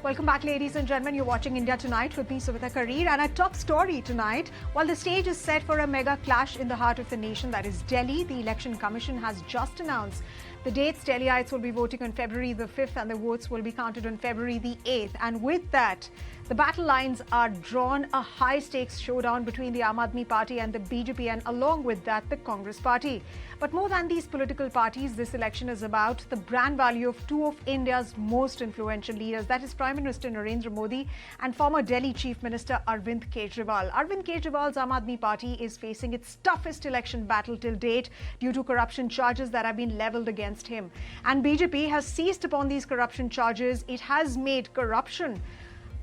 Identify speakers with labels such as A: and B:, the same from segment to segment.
A: Welcome back, ladies and gentlemen. You're watching India Tonight with me, Suvita Kareer. And our top story tonight, while the stage is set for a mega clash in the heart of the nation, that is Delhi, the Election Commission has just announced the dates. Delhiites will be voting on February the 5th and the votes will be counted on February the 8th. And with that, the battle lines are drawn, a high-stakes showdown between the Aam Aadmi Party and the BJP, and along with that, the Congress Party. But more than these political parties, this election is about the brand value of two of India's most influential leaders. That is Prime Minister Narendra Modi and former Delhi Chief Minister Arvind Kejriwal. Arvind Kejriwal's Aam Aadmi Party is facing its toughest election battle till date due to corruption charges that have been levelled against him. And BJP has seized upon these corruption charges. It has made corruption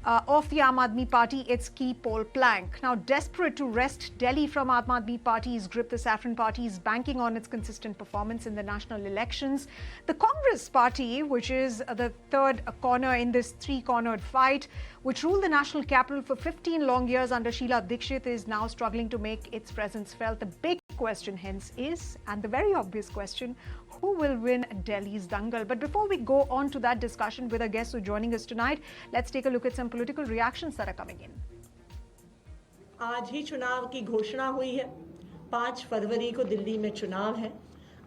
A: of the Aam Aadmi Party its key poll plank. Now, desperate to wrest Delhi from Aam Aadmi Party's grip, the Saffron Party is banking on its consistent performance in the national elections. The Congress Party, which is the third corner in this three-cornered fight, which ruled the national capital for 15 long years under Sheila Dikshit, is now struggling to make its presence felt. The big question hence is, and the very obvious question, who will win Delhi's dangal? But before we go on to that discussion with our guests who are joining us tonight, let's take a look at some political reactions that are coming in.
B: आज ही चुनाव की घोषणा हुई है। 5 फरवरी को दिल्ली में चुनाव है।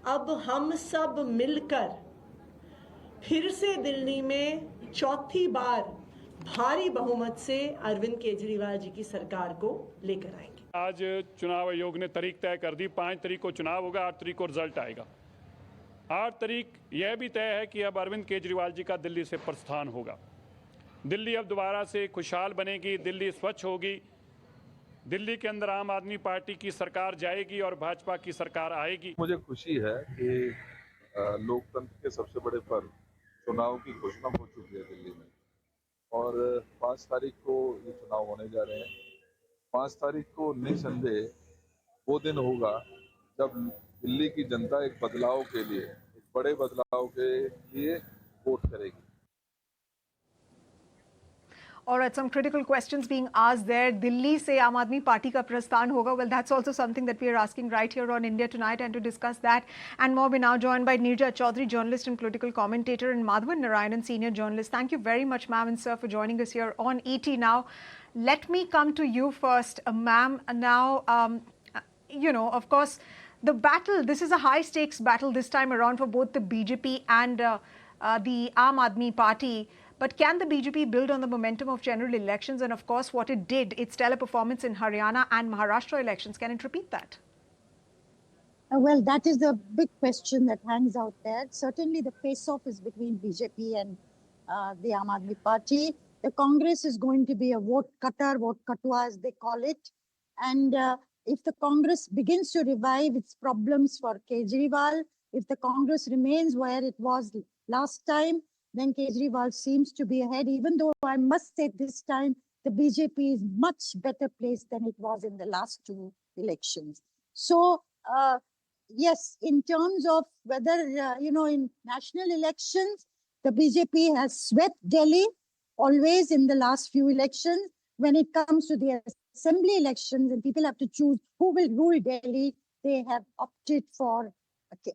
B: अब हम सब मिलकर फिर से दिल्ली में चौथी बार भारी बहुमत से अरविंद केजरीवाल जी की सरकार को लेकर आएंगे।
C: आज चुनाव आयोग ने तारीख तय कर दी। 5 तारीख को चुनाव होगा, 8 तारीख को रिजल्ट आएगा। 8 तारीख यह भी तय है कि अब अरविंद केजरीवाल जी का दिल्ली से प्रस्थान होगा। दिल्ली अब दोबारा से खुशहाल बनेगी, दिल्ली स्वच्छ होगी, दिल्ली के अंदर आम आदमी पार्टी की सरकार जाएगी और भाजपा की सरकार आएगी।
D: मुझे खुशी है कि लोकतंत्र के सबसे बड़े पर्व चुनाव की घोषणा हो चुकी है दिल्ली में और 5 तारीख को ये चुनाव होने जा रहे हैं। 5 तारीख को निसंदेह वो दिन होगा जब दिल्ली की जनता एक बदलाव के लिए, एक बड़े बदलाव के लिए वोट करेगी।
A: All right, some critical questions being asked there. Delhi se Aam Aadmi Party ka prasthan hoga. Well, that's also something that we are asking right here on India Tonight. And to discuss that and more, we're now joined by Nirja Chaudhary, journalist and political commentator, and Madhavan Narayanan, senior journalist. Thank you very much, ma'am and sir, for joining us here on ET Now. Let me come to you first, ma'am. Now, of course, the battle, this is a high-stakes battle this time around for both the BJP and the Aam Aadmi Party. But can the BJP build on the momentum of general elections and, of course, what it did, its stellar performance in Haryana and Maharashtra elections? Can it repeat that?
E: Well, that is the big question that hangs out there. Certainly, the face-off is between BJP and the Aam Aadmi Party. The Congress is going to be a vote cutter, vote katua as they call it. And if the Congress begins to revive its problems for Kejriwal, if the Congress remains where it was last time, then Kejriwal seems to be ahead, even though I must say this time, the BJP is much better placed than it was in the last 2 elections. So, yes, in terms of whether, in national elections, the BJP has swept Delhi always in the last few elections. When it comes to the assembly elections and people have to choose who will rule Delhi, they have opted for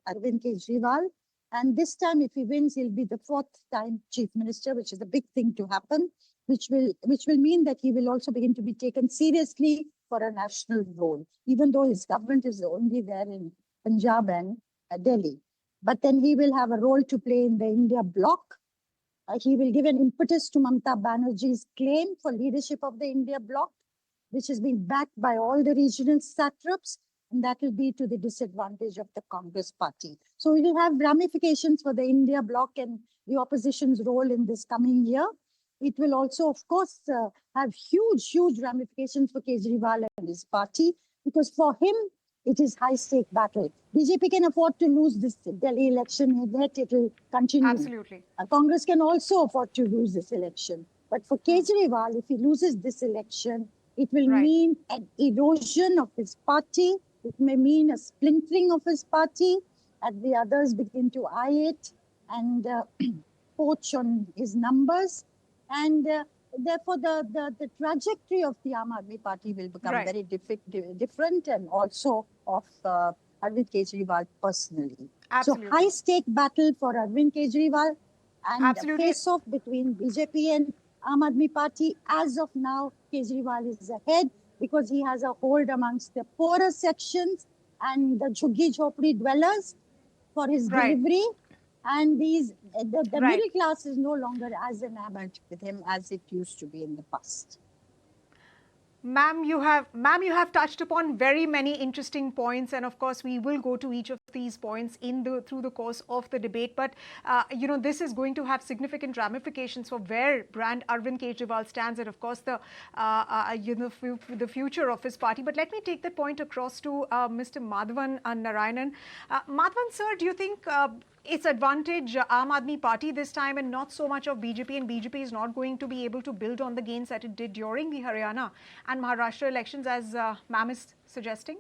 E: Arvind Kejriwal. And this time, if he wins, he'll be the 4th time chief minister, which is a big thing to happen, which will mean that he will also begin to be taken seriously for a national role, even though his government is only there in Punjab and Delhi. But then he will have a role to play in the India bloc. He will give an impetus to Mamata Banerjee's claim for leadership of the India bloc, which has been backed by all the regional satraps. And that will be to the disadvantage of the Congress Party. So we will have ramifications for the India bloc and the opposition's role in this coming year. It will also, of course, have huge ramifications for Kejriwal and his party, because for him, it is high-stake battle. BJP can afford to lose this Delhi election, and yet it will continue.
A: Absolutely.
E: Congress can also afford to lose this election. But for Kejriwal, if he loses this election, it will mean an erosion of his party. It may mean a splintering of his party as the others begin to eye it and poach on his numbers. And therefore, the trajectory of the Aam Aadmi Party will become very different, and also of Arvind Kejriwal personally.
A: Absolutely.
E: So high-stake battle for Arvind Kejriwal and a face-off between BJP and Aam Aadmi Party, as of now, Kejriwal is ahead because he has a hold amongst the poorer sections and the Jhuggi Jhopdi dwellers for his
A: Right.
E: delivery. And the
A: Right.
E: middle class is no longer as enamored with him as it used to be in the past.
A: Ma'am, you have touched upon very many interesting points, and of course, we will go to each of these points through the course of the debate. But this is going to have significant ramifications for where brand Arvind Kejriwal stands, and of course, the future of his party. But let me take that point across to Mr. Madhavan Narayanan. Madhavan, sir, do you think it's advantage Aam Aadmi Party this time and not so much of BJP, and BJP is not going to be able to build on the gains that it did during the Haryana and Maharashtra elections, as ma'am is suggesting?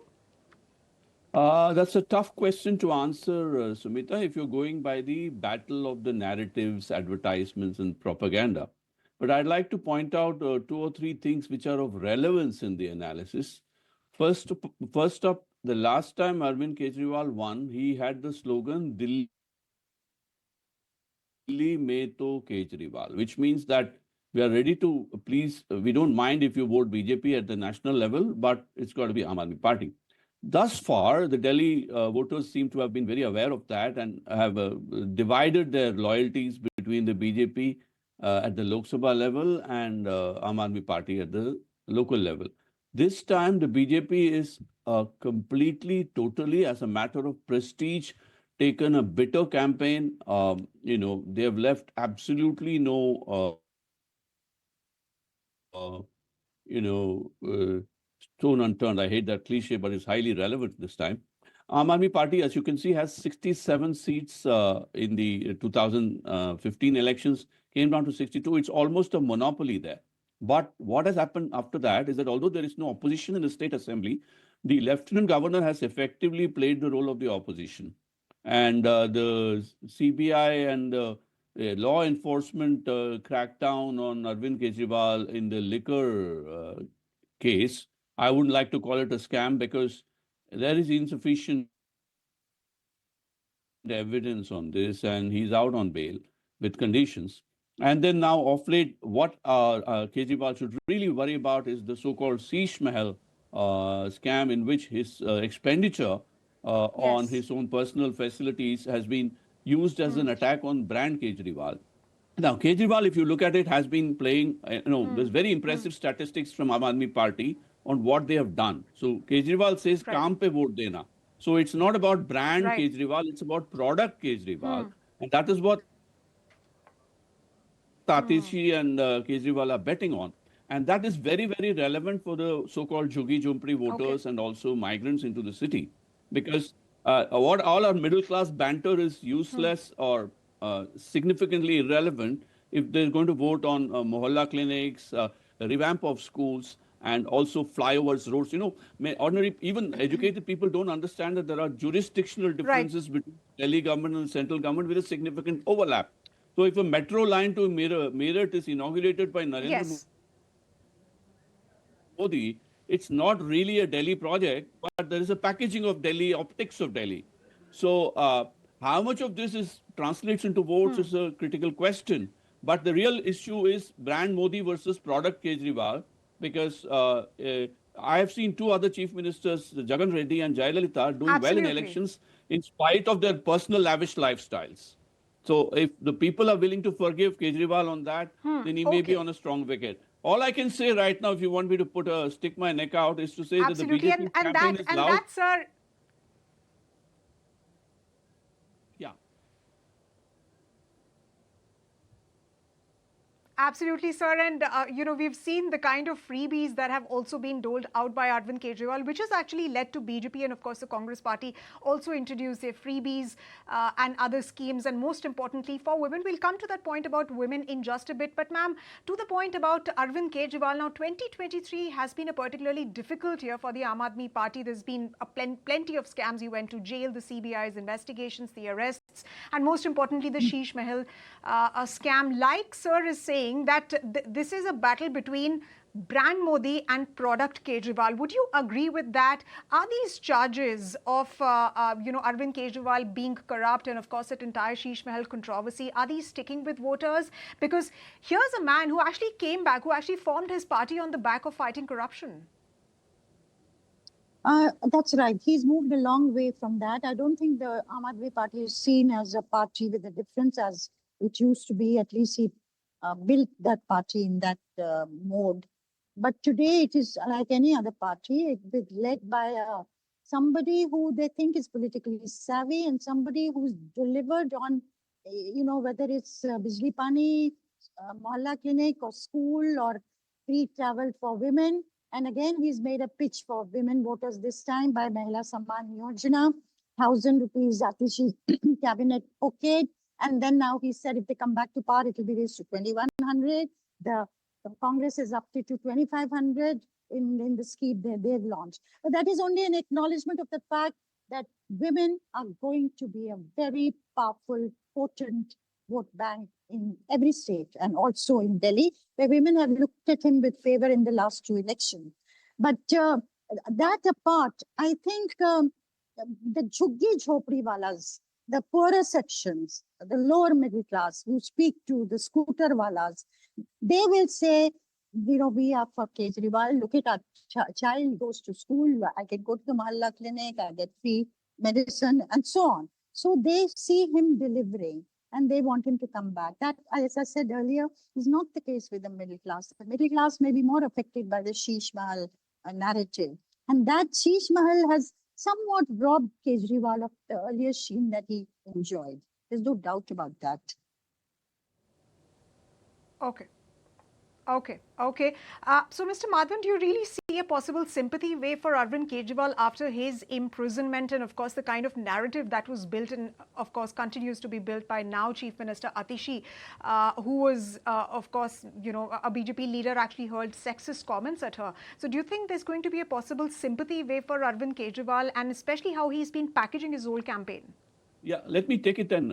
F: That's a tough question to answer, Sumita, if you're going by the battle of the narratives, advertisements, and propaganda. But I'd like to point out 2 or 3 things which are of relevance in the analysis. First up, the last time Arvind Kejriwal won, he had the slogan Dilli mein to Kejriwal, which means that we are ready to please, we don't mind if you vote BJP at the national level, but it's got to be Aam Aadmi Party. Thus far, the Delhi voters seem to have been very aware of that and have divided their loyalties between the BJP at the Lok Sabha level and Aam Aadmi Party at the local level. This time, the BJP is completely, totally, as a matter of prestige, taken a bitter campaign. They have left absolutely no, stone unturned. I hate that cliche, but it's highly relevant this time. Aam Aadmi Party, as you can see, has 67 seats in the 2015 elections, came down to 62. It's almost a monopoly there. But what has happened after that is that although there is no opposition in the state assembly, the lieutenant governor has effectively played the role of the opposition. And the CBI and law enforcement crackdown on Arvind Kejriwal in the liquor case, I wouldn't like to call it a scam because there is insufficient evidence on this and he's out on bail with conditions. And then now, off late, what Kejriwal should really worry about is the so-called Sheesh Mahal scam, in which his expenditure on his own personal facilities has been used as an attack on brand Kejriwal. Now, Kejriwal, if you look at it, has been playing, there's very impressive statistics from Aam Aadmi Party on what they have done. So Kejriwal says, kaam pe vote dena. So it's not about brand Kejriwal, it's about product Kejriwal. And that is what Atishi and Kejriwal are betting on. And that is very, very relevant for the so-called Jhuggi Jhumpri voters and also migrants into the city. Because what all our middle-class banter is useless or significantly irrelevant if they're going to vote on mohalla clinics, revamp of schools, and also flyovers, roads. Ordinary, even educated people don't understand that there are jurisdictional differences between Delhi government and central government with a significant overlap. So if a metro line to Meerut is inaugurated by Narendra Modi, it's not really a Delhi project, but there is a packaging of Delhi, optics of Delhi. So how much of this translates into votes is a critical question. But the real issue is brand Modi versus product Kejriwal, because I have seen 2 other chief ministers, Jagan Reddy and Jayalalitha, doing well in elections in spite of their personal lavish lifestyles. So if the people are willing to forgive Kejriwal on that, then he may be on a strong wicket. All I can say right now, if you want me to stick my neck out, is to say that the BJP campaign is loud.
A: That, sir.
F: Yeah.
A: Absolutely, sir. And, we've seen the kind of freebies that have also been doled out by Arvind Kejriwal, which has actually led to BJP and, of course, the Congress party also introduce their freebies and other schemes. And most importantly, for women, we'll come to that point about women in just a bit. But, ma'am, to the point about Arvind Kejriwal, now 2023 has been a particularly difficult year for the Aam Aadmi Party. There's been plenty of scams. You went to jail, the CBI's investigations, the arrests, and most importantly, the Sheesh Mahal scam. Like sir is saying, that this is a battle between brand Modi and product Kejriwal. Would you agree with that? Are these charges of, Arvind Kejriwal being corrupt and, of course, that entire Sheesh Mahal controversy, are these sticking with voters? Because here's a man who actually came back, who actually formed his party on the back of fighting corruption.
E: That's right. He's moved a long way from that. I don't think the Aam Aadmi Party is seen as a party with a difference as it used to be. At least he built that party in that mode. But today it is like any other party. It's led by somebody who they think is politically savvy and somebody who's delivered on, whether it's Bijli Pani, Mohalla Clinic or school or free travel for women. And again, he's made a pitch for women voters this time by Mahila Samman Yojana, 1,000 rupees Atishi cabinet okayed. And then now he said if they come back to power, it will be raised to 2,100. The Congress is up to 2,500 in the scheme they've launched. But that is only an acknowledgement of the fact that women are going to be a very powerful, potent vote bank in every state and also in Delhi, where women have looked at him with favor in the last 2 elections. But that apart, I think the Jhuggi Jhopdi walas, the poorer sections, the lower middle class who speak to the scooter walas, they will say, we are for Kejriwal. Look at our child goes to school. I can go to the Mohalla clinic. I get free medicine and so on. So they see him delivering and they want him to come back. That, as I said earlier, is not the case with the middle class. The middle class may be more affected by the Sheesh Mahal narrative. And that Sheesh Mahal has somewhat robbed Kejriwal of the earlier sheen that he enjoyed. There's no doubt about that.
A: Okay. So, Mr. Madhavan, do you really see a possible sympathy way for Arvind Kejriwal after his imprisonment and, of course, the kind of narrative that was built and, of course, continues to be built by now Chief Minister Atishi, who was, of course, a BJP leader actually hurled sexist comments at her. So, do you think there's going to be a possible sympathy way for Arvind Kejriwal and especially how he's been packaging his whole campaign?
F: Yeah, let me take it and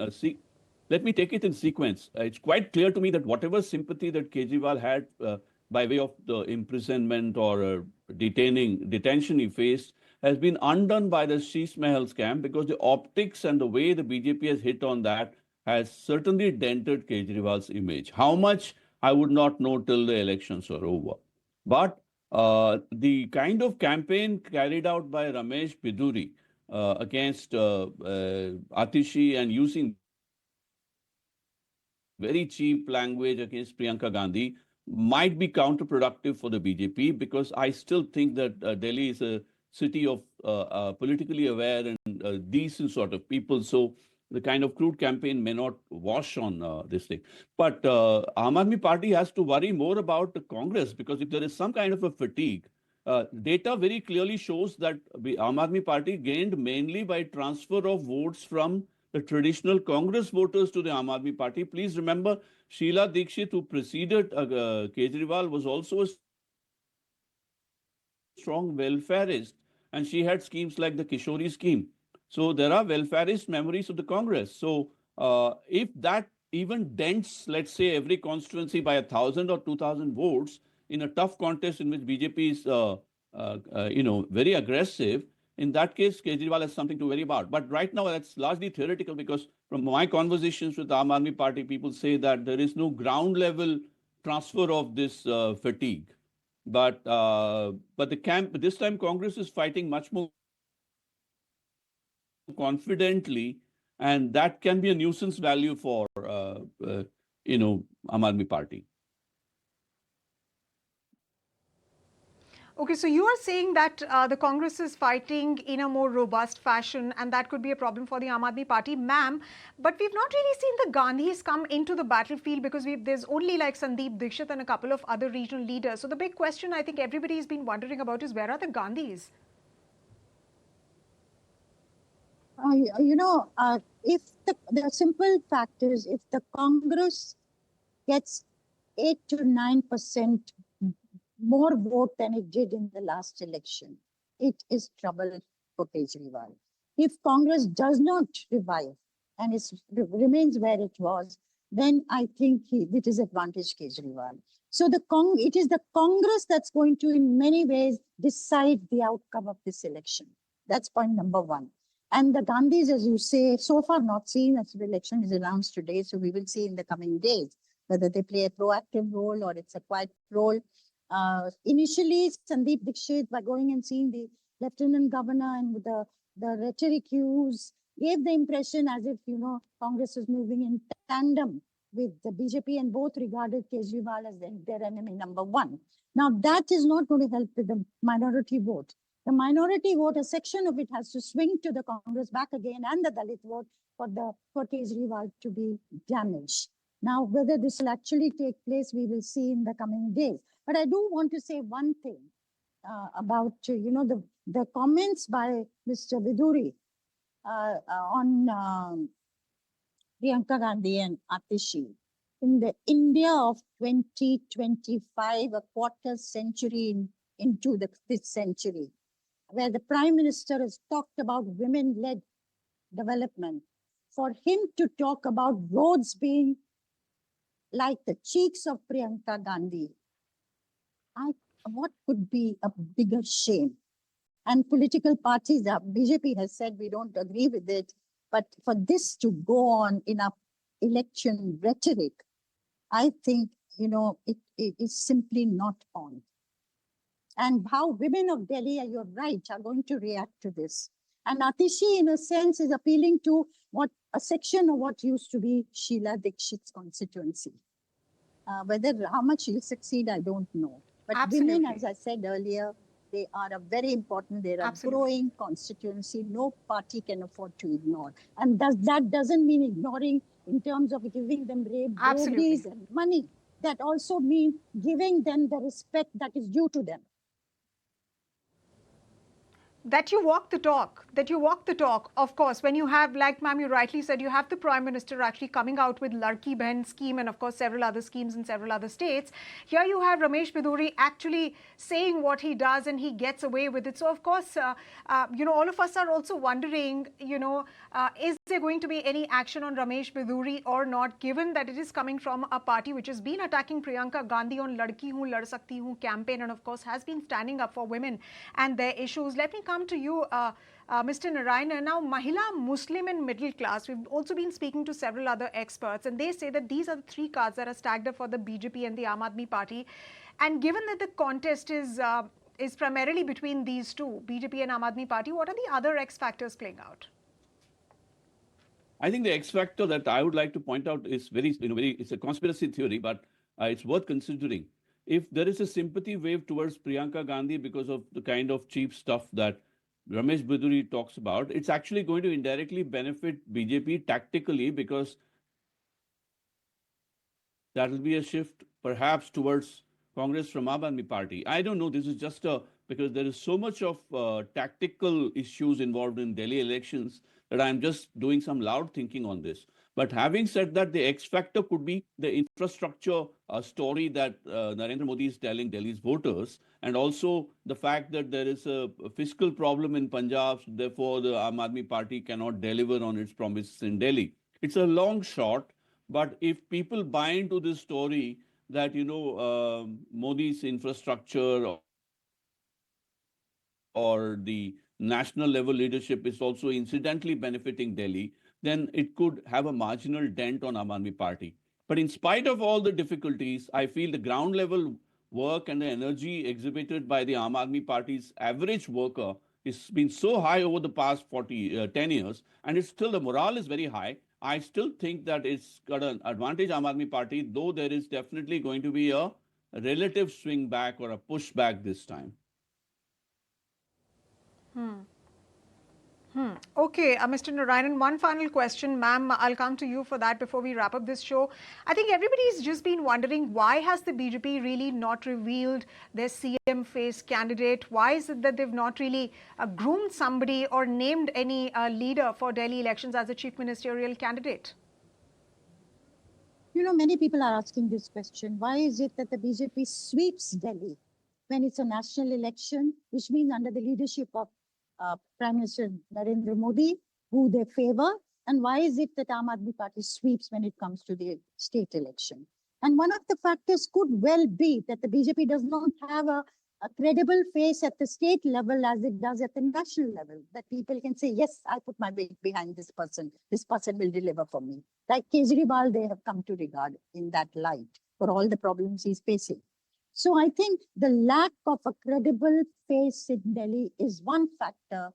F: Let me take it in sequence. It's quite clear to me that whatever sympathy that Kejriwal had by way of the imprisonment or detention he faced has been undone by the Sheesh Mahal scam, because the optics and the way the BJP has hit on that has certainly dented Kejriwal's image. How much, I would not know till the elections are over. But the kind of campaign carried out by Ramesh Babu against Atishi and using very cheap language against Priyanka Gandhi might be counterproductive for the BJP, because I still think that Delhi is a city of politically aware and decent sort of people. So the kind of crude campaign may not wash on this thing. But Aam Aadmi Party has to worry more about the Congress, because if there is some kind of a fatigue, data very clearly shows that the Aam Aadmi Party gained mainly by transfer of votes from the traditional Congress voters to the Aam Aadmi Party. Please remember, Sheila Dikshit, who preceded Kejriwal, was also a strong welfareist, and she had schemes like the Kishori scheme. So there are welfareist memories of the Congress. So if that even dents, let's say, every constituency by 1,000 or 2,000 votes in a tough contest in which BJP is, very aggressive, in that case, Kejriwal has something to worry about. But right now, that's largely theoretical, because from my conversations with the Aam Aadmi Party, people say that there is no ground level transfer of this fatigue. But the camp this time, Congress is fighting much more confidently, and that can be a nuisance value for Aam Aadmi Party.
A: Okay, so you are saying that the Congress is fighting in a more robust fashion, and that could be a problem for the Aam Aadmi Party, ma'am. But we've not really seen the Gandhis come into the battlefield, because there's only like Sandeep Dikshit and a couple of other regional leaders. So the big question I think everybody's been wondering about is, where are the Gandhis?
E: If the simple fact is, if the Congress gets 8 to 9% more vote than it did in the last election, it is trouble for Kejriwal. If Congress does not revive and remains where it was, then I think it is advantage Kejriwal. So it is the Congress that's going to, in many ways, decide the outcome of this election. That's point number one. And the Gandhis, as you say, so far not seen as the election is announced today. So we will see in the coming days whether they play a proactive role or it's a quiet role. Initially, Sandeep Dixit, by going and seeing the Lieutenant Governor and with the rhetoric use, gave the impression as if, Congress was moving in tandem with the BJP and both regarded Kejriwal as their enemy number one. Now, that is not going to help with the minority vote. The minority vote, a section of it has to swing to the Congress back again and the Dalit vote for Kejriwal to be damaged. Now, whether this will actually take place, we will see in the coming days. But I do want to say one thing about, the comments by Mr. Viduri on Priyanka Gandhi and Atishi. In the India of 2025, a quarter century into this century, where the Prime Minister has talked about women-led development, for him to talk about roads being like the cheeks of Priyanka Gandhi, what could be a bigger shame? And political parties, BJP has said we don't agree with it, but for this to go on in a election rhetoric, I think, it is simply not on. And how women of Delhi, you're right, are going to react to this. And Atishi, in a sense, is appealing to a section of what used to be Sheila Dikshit's constituency. How much she'll succeed, I don't know. But
A: Absolutely.
E: Women, as I said earlier, they are very important. They're a growing constituency. No party can afford to ignore. And that doesn't mean ignoring in terms of giving them braveries and money. That also means giving them the respect that is due to them.
A: That you walk the talk, of course, when you have, like ma'am, you rightly said, you have the Prime Minister actually coming out with Ladki Behan scheme and of course several other schemes in several other states. Here you have Ramesh Babu actually saying what he does and he gets away with it. So of course, all of us are also wondering, is there going to be any action on Ramesh Babu or not, given that it is coming from a party which has been attacking Priyanka Gandhi on Ladki Hoon, Lad Sakti Hoon campaign and of course has been standing up for women and their issues. Let me come to you, Mr. Narayan. Now, Mahila, Muslim and middle class, we've also been speaking to several other experts and they say that these are the three cards that are stacked up for the BJP and the Aam Aadmi Party. And given that the contest is primarily between these two, BJP and Aam Aadmi Party, what are the other X factors playing out?
F: I think the X factor that I would like to point out is it's a conspiracy theory, but it's worth considering. If there is a sympathy wave towards Priyanka Gandhi because of the kind of cheap stuff that Ramesh Babu talks about, it's actually going to indirectly benefit BJP tactically, because that will be a shift perhaps towards Congress from Aam Aadmi Party. I don't know. This is just because there is so much of tactical issues involved in Delhi elections that I'm just doing some loud thinking on this. But having said that, the X factor could be the infrastructure story that Narendra Modi is telling Delhi's voters, and also the fact that there is a fiscal problem in Punjab, therefore the Aam Aadmi Party cannot deliver on its promises in Delhi. It's a long shot, but if people buy into this story that, Modi's infrastructure or the national level leadership is also incidentally benefiting Delhi, then it could have a marginal dent on Aam Aadmi Party. But in spite of all the difficulties, I feel the ground level work and the energy exhibited by the Aam Aadmi Party's average worker has been so high over the past 10 years, and it's still, the morale is very high. I still think that it's got an advantage, Aam Aadmi Party, though there is definitely going to be a relative swing back or a pushback this time.
A: Okay, Mr. Narayan, one final question, ma'am. I'll come to you for that before we wrap up this show. I think everybody's just been wondering, why has the BJP really not revealed their CM face candidate? Why is it that they've not really groomed somebody or named any leader for Delhi elections as a chief ministerial candidate?
E: Many people are asking this question. Why is it that the BJP sweeps Delhi when it's a national election, which means under the leadership of Prime Minister Narendra Modi, who they favor, And why is it that Aam Aadmi Party sweeps when it comes to the state election? And one of the factors could well be that the BJP does not have a credible face at the state level as it does at the national level, that people can say, yes, I put my weight behind this person will deliver for me. Like Kejriwal, they have come to regard in that light for all the problems he's facing. So I think the lack of a credible face in Delhi is one factor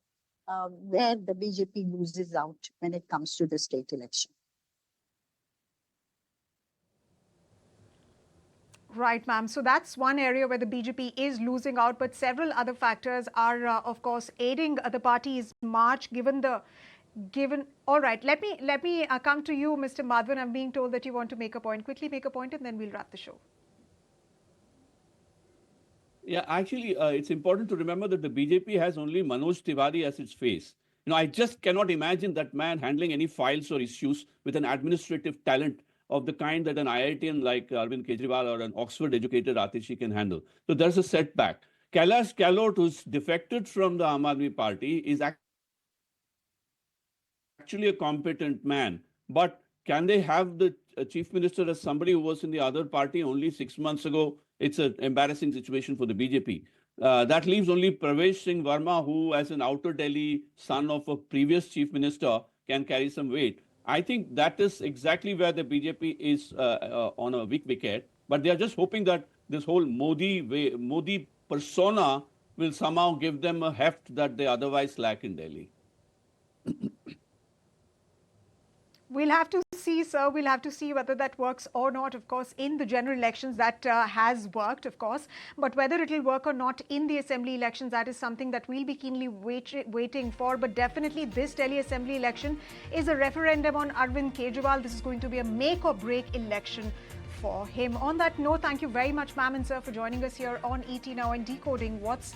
E: where the BJP loses out when it comes to the state election.
A: Right, ma'am. So that's one area where the BJP is losing out, but several other factors are, of course, aiding the party's march. All right, let me come to you, Mr. Madhavan. I'm being told that you want to make a point. Quickly make a point, and then we'll wrap the show.
F: Yeah, actually, it's important to remember that the BJP has only Manoj Tiwari as its face. I just cannot imagine that man handling any files or issues with an administrative talent of the kind that an IITian like Arvind Kejriwal or an Oxford-educated Atishi can handle. So there's a setback. Kailash Gehlot, who's defected from the Aam Aadmi Party, is actually a competent man. But can they have the chief minister as somebody who was in the other party only 6 months ago? It's an embarrassing situation for the BJP. That leaves only Pravesh Singh Verma, who, as an outer Delhi son of a previous chief minister, can carry some weight. I think that is exactly where the BJP is on a weak wicket. But they are just hoping that this whole Modi persona will somehow give them a heft that they otherwise lack in Delhi.
A: We'll have to see, sir. We'll have to see whether that works or not. Of course, in the general elections, that has worked, of course. But whether it will work or not in the assembly elections, that is something that we'll be keenly waiting for. But definitely, this Delhi assembly election is a referendum on Arvind Kejriwal. This is going to be a make or break election for him. On that note, thank you very much, ma'am and sir, for joining us here on ET Now and decoding what's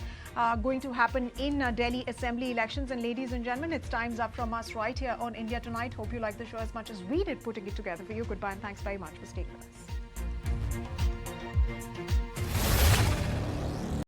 A: going to happen in Delhi assembly elections. And ladies and gentlemen, it's time's up from us right here on India Tonight. Hope you like the show as much as we did putting it together for you. Goodbye and thanks very much for staying with us.